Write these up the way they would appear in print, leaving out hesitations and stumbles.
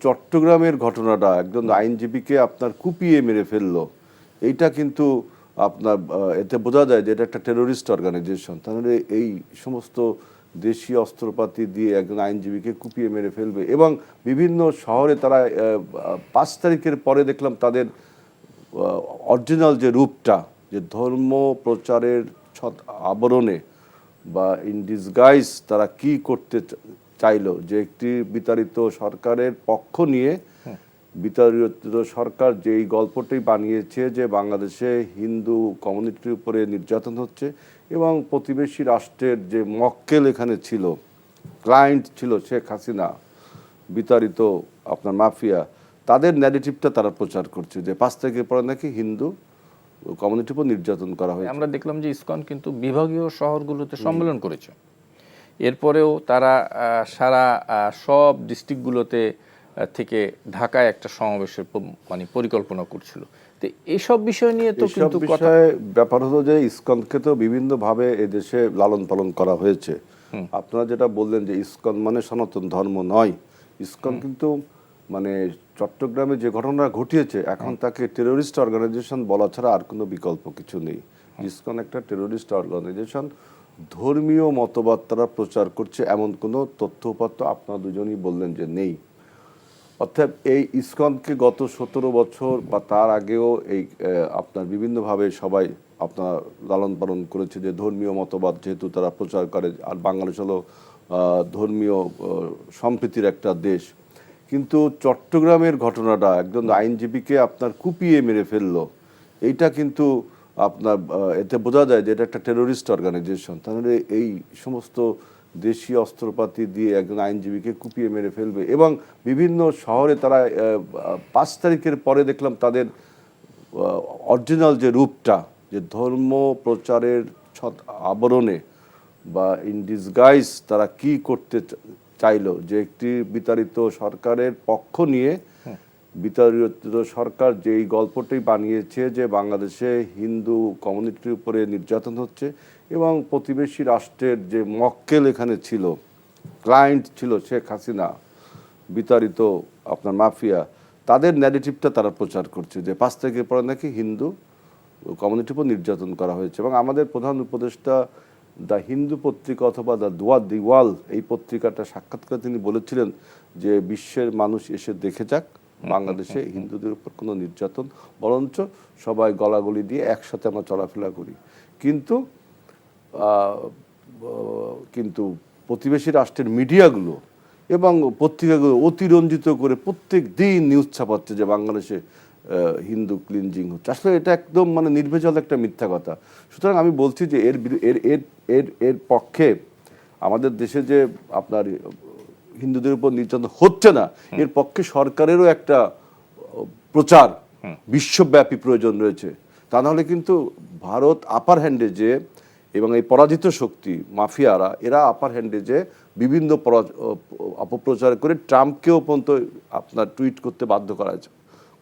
চট্টগ্রামের ঘটনাটা একজন আইনজীবীকে আপনার কুপিয়ে মেরে ফেললো, এইটা কিন্তু আপনার এতে বোঝা যায় যে এটা একটা টেরোরিস্ট অর্গানাইজেশন। তাহলে এই সমস্ত দেশীয় অস্ত্রপাতি দিয়ে একজন আইনজীবীকে কুপিয়ে মেরে ফেলবে এবং বিভিন্ন শহরে তারা 5 তারিখের পরে দেখলাম তাদের অরিজিনাল যে রূপটা, যে ধর্ম প্রচারের আবরণে বা ইন ডিসগাইজ তারা কি করতে চাইলো, যে একটি বিতাড়িত সরকারের পক্ষ নিয়ে বিতাড়িত সরকার যেই গল্পটি বানিয়েছে যে বাংলাদেশে হিন্দু কমিউনিটির উপরে নির্যাতন হচ্ছে এবং প্রতিবেশী রাষ্ট্রের যে মক্কেল এখানে ছিল, ক্লায়েন্ট ছিল শেখ হাসিনা, বিতাড়িত আপনার মাফিয়া, তাদের ন্যারেটিভটা তারা প্রচার করছে যে 5 তারিখের পরে নাকি হিন্দু কমিউনিটির উপর নির্যাতন করা হয়। আমরা দেখলাম যে ইসকন কিন্তু বিভাগীয় শহরগুলোতে সম্মেলন করেছে, এরপরেও তারা সারা সব ডিস্ট্রিক্টগুলোতে থেকে ঢাকায় একটা সমাবেশের মানে পরিকল্পনা করছিল। তো এইসব বিষয় নিয়ে তো কিন্তু ব্যাপার হলো যে ইসকনকে তো বিভিন্নভাবে এদেশে লালন পালন করা হয়েছে। আপনারা যেটা বললেন যে ইসকন মানে সনাতন ধর্ম নয়, ইসকন কিন্তু মানে চট্টগ্রামে যে ঘটনা ঘটিয়েছে এখন তাকে টেরোরিস্ট অর্গানাইজেশন বলা ছাড়া আর কোনো বিকল্প কিছু নেই। ইসকন একটা টেরোরিস্ট অর্গানাইজেশন, ধর্মীয় মতবাদ তারা প্রচার করছে এমন কোনো তথ্যপত্র আপনারা দুজনই বললেন যে নেই। অর্থাৎ এই ইসকনকে গত 17 বছর বা তার আগেও এই আপনার বিভিন্নভাবে সবাই আপনার লালন পালন করেছে যে ধর্মীয় মতবাদ যেহেতু তারা প্রচার করে, আর বাংলাদেশ হলো ধর্মীয় সম্প্রীতির একটা দেশ। কিন্তু চট্টগ্রামের ঘটনাটা একজন আইনজীবীকে আপনার কুপিয়ে মেরে ফেললো, এইটা কিন্তু আপনার এতে বোঝা যায় যে এটা একটা টেরোরিস্ট অর্গানাইজেশন। তাহলে এই সমস্ত দেশীয় অস্ত্রপাতি দিয়ে একজন আইনজীবীকে কুপিয়ে মেরে ফেলবে এবং বিভিন্ন শহরে তারা 5 তারিখের পরে দেখলাম তাদের অরিজিনাল যে রূপটা, যে ধর্ম প্রচারের আবরণে বা ইন ডিসগাইজ তারা কি করতে চাইলো, যে একটি বিতাড়িত সরকারের পক্ষ নিয়ে বিতাড়িত সরকার যেই গল্পটি বানিয়েছে যে বাংলাদেশে হিন্দু কমিউনিটির উপরে নির্যাতন হচ্ছে এবং প্রতিবেশী রাষ্ট্রের যে মক্কেল এখানে ছিল, ক্লায়েন্ট ছিল শেখ হাসিনা, বিতাড়িত আপনার মাফিয়া, তাদের ন্যারেটিভটা তারা প্রচার করছে যে 5 তারিখের পরে নাকি হিন্দু কমিউনিটির উপর নির্যাতন করা হয়েছে। এবং আমাদের প্রধান উপদেষ্টা দ্য হিন্দু পত্রিকা অথবা দি ওয়াল এই পত্রিকাটা সাক্ষাৎকারে তিনি বলেছিলেন যে বিশ্বের মানুষ এসে দেখে যাক বাংলাদেশে হিন্দুদের উপর কোনো নির্যাতন, বরঞ্চ সবাই গলাগলি দিয়ে একসাথে আমরা চলাফেরা করি। কিন্তু কিন্তু প্রতিবেশী রাষ্ট্রের মিডিয়াগুলো এবং পত্রিকাগুলো অতিরঞ্জিত করে প্রত্যেক দিন নিউজ ছাপাচ্ছে যে বাংলাদেশে হিন্দু ক্লিনজিং হচ্ছে। আসলে এটা একদম মানে নির্ভেজাল একটা মিথ্যা কথা। সুতরাং আমি বলছি যে এর এর এর এর পক্ষে আমাদের দেশে যে আপনার হিন্দুদের উপর নির্যাতন হচ্ছে না, এর পক্ষে সরকারেরও একটা প্রচার বিশ্বব্যাপী প্রয়োজন রয়েছে। তা নাহলে কিন্তু ভারত আপার হ্যান্ডে যে এবং এই পরাজিত শক্তি মাফিয়ারা এরা আপার হ্যান্ডে যে বিভিন্ন অপপ্রচার করে ট্রাম্পকেও পর্যন্ত আপনার টুইট করতে বাধ্য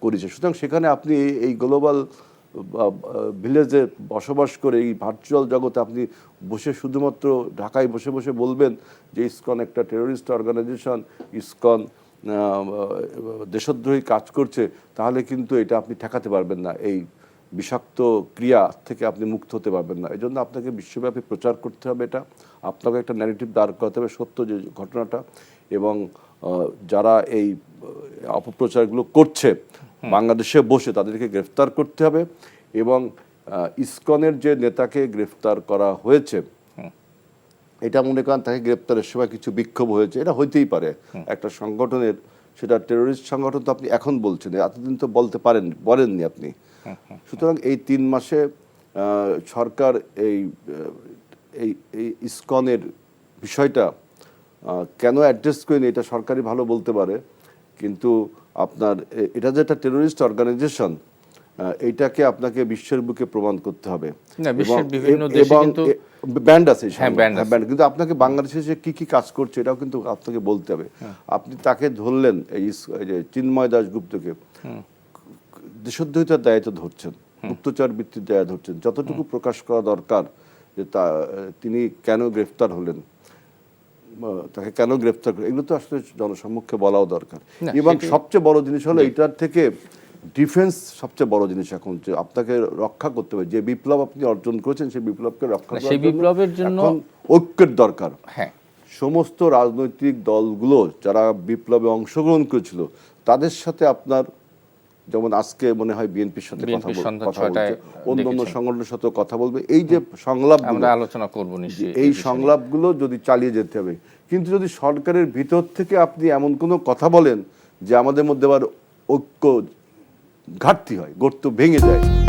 করেছে। সুতরাং সেখানে আপনি এই গ্লোবাল ভিলেজে বসবাস করে এই ভার্চুয়াল জগতে আপনি বসে শুধুমাত্র ঢাকায় বসে বসে বলবেন যে ইসকন একটা টেরোরিস্ট অর্গানাইজেশন, ইসকন দেশদ্রোহী কাজ করছে, তাহলে কিন্তু এটা আপনি ঠেকাতে পারবেন না, এই বিষাক্ত ক্রিয়া থেকে আপনি মুক্ত হতে পারবেন না। এই জন্য আপনাকে বিশ্বব্যাপী প্রচার করতে হবে, এটা আপনাকে একটা ন্যারেটিভ দাঁড় করাতে হবে সত্য যে ঘটনাটা, এবং যারা এই অপপ্রচারগুলো করছে বাংলাদেশে বসে তাদেরকে গ্রেফতার করতে হবে। এবং ইসকনের যে নেতাকে গ্রেফতার করা হয়েছে এটা মনে করেন তাকে গ্রেফতারের সময় কিছু বিক্ষোভ হয়েছে, এটা হইতেই পারে একটা সংগঠনের, সেটা টেরোরিস্ট সংগঠন তো আপনি এখন বলছেন, এতদিন তো বলেননি আপনি। সুতরাং এই 3 মাসে সরকার এই ইসকনের বিষয়টা কেন অ্যাড্রেস করেনি এটা সরকারই ভালো বলতে পারে, কিন্তু আপনার এটা যে একটা টেরোরিস্ট অর্গানাইজেশন এইটাকে আপনাকে বিশ্বের বুকে প্রমাণ করতে হবে। ব্যান্ড আছে কিন্তু আপনাকে বাংলাদেশে যে কি কি কাজ করছে এটাও কিন্তু আপনাকে বলতে হবে। আপনি তাকে ধরলেন এই যে চিন্ময় দাশগুপ্তকে দেশদ্রোহিতার দায়িত্ব ধরছেন, গুপ্তচর বৃত্তির দায় ধরছেন, যতটুকু প্রকাশ করা দরকার যে তিনি কেন গ্রেফতার হলেন তাকে কেন গ্রেফতার করে, এগুলো তো আসলে জনসম্মুখে বলাও দরকার। না, এবং সেটি- সবচেয়ে বড় জিনিস হলো এটার থেকে ডিফেন্স সবচেয়ে বড় জিনিস এখন, যে আপনাকে রক্ষা করতে হবে, যে বিপ্লব আপনি অর্জন করেছেন সেই বিপ্লবকে রক্ষা না, করার সেই বিপ্লবের জন্য এখন ঐক্যের দরকার। হ্যাঁ, সমস্ত রাজনৈতিক দলগুলো যারা বিপ্লবে অংশগ্রহণ করেছিল তাদের সাথে আপনার, যেমন আজকে মনে হয় বিএনপির সাথে কথা বিএনপির সন্ধ্যা কথা 6টায় বলছে, অন্য অন্য ডেকেছেন। সংগঠনের সাথে কথা বলবে, এই যে সংলাপগুলো, আমরা আলোচনা করব নিশ্চয়ই এই বিষয় নিয়ে। সংলাপগুলো যদি চালিয়ে যেতে হবে। কিন্তু যদি সরকারের ভিতর থেকে আপনি এমন কোনো কথা বলেন যে আমাদের মধ্যে আবার ঐক্য ঘাটতি হয়, গর্ত ভেঙে যায়,